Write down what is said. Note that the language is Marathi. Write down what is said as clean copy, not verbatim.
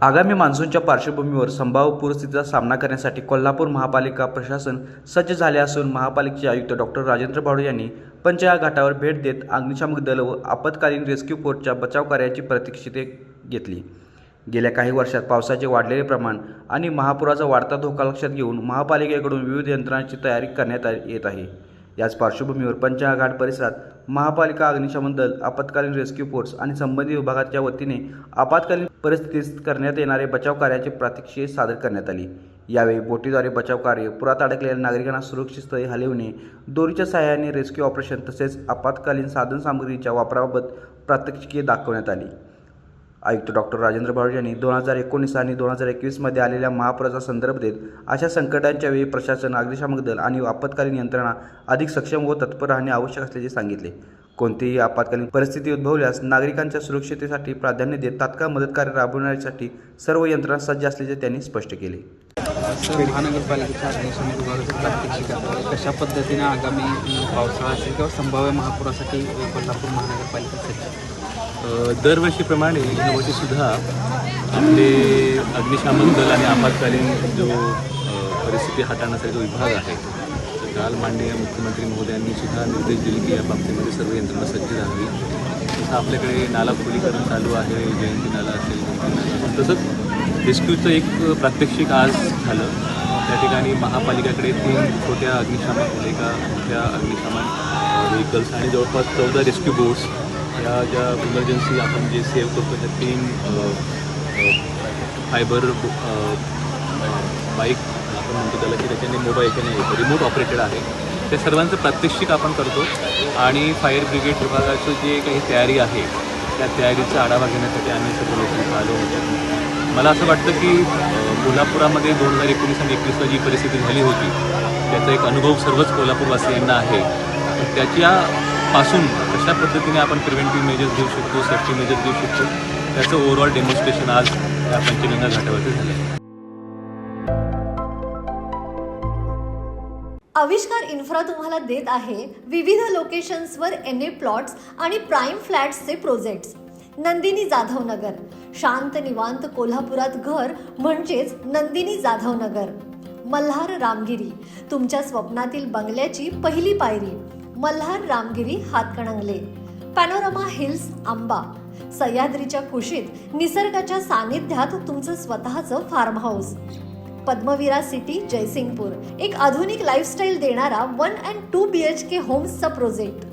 आगामी मान्सूनच्या पार्श्वभूमीवर संभाव्य पूरस्थितीचा सामना करण्यासाठी कोल्हापूर महापालिका प्रशासन सज्ज झाले असून महापालिकेचे आयुक्त डॉक्टर राजेंद्र भावडे यांनी पंचगंगा घाटावर भेट देत अग्निशामक दल व आपत्कालीन रेस्क्यू फोर्सच्या बचाव कार्याची प्रतीक्षिते घेतली। गेल्या काही वर्षात पावसाचे वाढलेले प्रमाण आणि महापुराचा वाढता धोका लक्षात घेऊन महापालिकेकडून विविध यंत्रणांची तयारी करण्यात येत आहे। याच पार्श्वभूमीवर पंचगंगा घाट परिसरात महापालिका, अग्निशमन दल, आपत्कालीन रेस्क्यू फोर्स आणि संबंधित विभागाच्या वतीने आपत्कालीन परिस्थितीत करण्यात येणारे बचाव कार्याची प्रात्यक्षिके सादर करण्यात आली। यावेळी बोटीद्वारे बचाव कार्य, पुरात अडकलेल्या नागरिकांना सुरक्षित स्थळी हलविणे, दोरीच्या सहाय्याने रेस्क्यू ऑपरेशन तसेच आपत्कालीन साधनसामुग्रीच्या वापराबाबत प्रात्यक्षिके दाखवण्यात आली। आयुक्त डॉक्टर राजेंद्र भावडे यांनी 2019 आणि 2021 मध्ये आलेल्या महापुराचा संदर्भ देत अशा संकटांच्या वेळी प्रशासन, अग्निशामक दल आणि आपत्कालीन यंत्रणा अधिक सक्षम व तत्पर राहणे आवश्यक असल्याचे सांगितले। कोणतीही आपत्कालीन परिस्थिती उद्भवल्यास नागरिकांच्या सुरक्षिततेसाठी प्राधान्य देत तात्काळ मदत कार्य राबविण्यासाठी सर्व यंत्रणा सज्ज असल्याचे त्यांनी स्पष्ट केले। महानगरपालिकेच्या अग्निशमन विभागाचं प्रात्यक्षिक कशा पद्धतीने आगामी पावसाळा असेल किंवा संभाव्य महापुरासाठी कोल्हापूर महानगरपालिका सज्ज? दरवर्षीप्रमाणे यावर्षी सुद्धा आपले अग्निशामक दल आणि आपत्कालीन जो परिस्थिती हाताळण्याचा जो विभाग आहे, तर काल माननीय मुख्यमंत्री महोदयांनी सुद्धा निर्देश दिले की या बाबतीमध्ये सर्व यंत्रणा सज्ज राहावी। तसं आपल्याकडे नाला खोलीकरण चालू आहे, जयंती नाला असेल, जयंती नाला, तसंच रेस्क्यूचं एक प्रात्यक्षिक आज झालं। त्या ठिकाणी महापालिकेकडे 3 छोट्या अग्निशामक, एका मोठ्या अग्निशमन व्हेकल्स आणि जवळपास 14 रेस्क्यू बोट्स, या ज्या इमर्जन्सी आपण जे सेव्ह करतो त्या 3 फायबर बाईक आपण म्हणतो त्याला, की त्याच्याने मोबाईलच्याने रिमोट ऑपरेटेड आहे, त्या सर्वांचं प्रात्यक्षिक आपण करतो आणि फायर ब्रिगेड विभागाचं जे काही तयारी आहे त्या तयारीचा आढावा घेण्यासाठी आम्ही सर्व लोक आलो होतो। मला असं वाटतं की कोल्हापुरामध्ये 2019 आणि 2021ला जी परिस्थिती झाली होती त्याचा एक अनुभव सर्वच कोल्हापूरवासियांना आहे। पण त्याच्यापासून कशा पद्धतीने आपण प्रिव्हेंटिव्ह मेजर्स घेऊ शकतो, सेफ्टी मेजर्स घेऊ शकतो, त्याचं ओव्हरऑल डेमॉन्स्ट्रेशन आज या पंचगंगा घाटावरती झालं। आविष्कार इन्फ्रा तुम्हाला देत आहे विविध लोकेशन्सवर एनए प्लॉट्स आणि प्राईम फ्लॅट्सचे प्रोजेक्ट्स। नंदिनी जाधव नगर, शांत निवांत कोल्हापुरात घर म्हणजेच नंदिनी जाधव नगर। मल्हार रामगिरी, तुमच्या स्वप्नातील बंगल्याची पहिली पायरी। मल्हार रामगिरी हातकणंगले। पॅनोरमा हिल्स आंबा, सह्याद्रीच्या कुशीत निसर्गाच्या सानिध्यात तुमचं स्वतःचं फार्म हाऊस। पद्मविरा सिटी जयसिंगपूर, एक आधुनिक लाईफस्टाईल देणारा 1 and 2 BHK होम्सचा प्रोजेक्ट।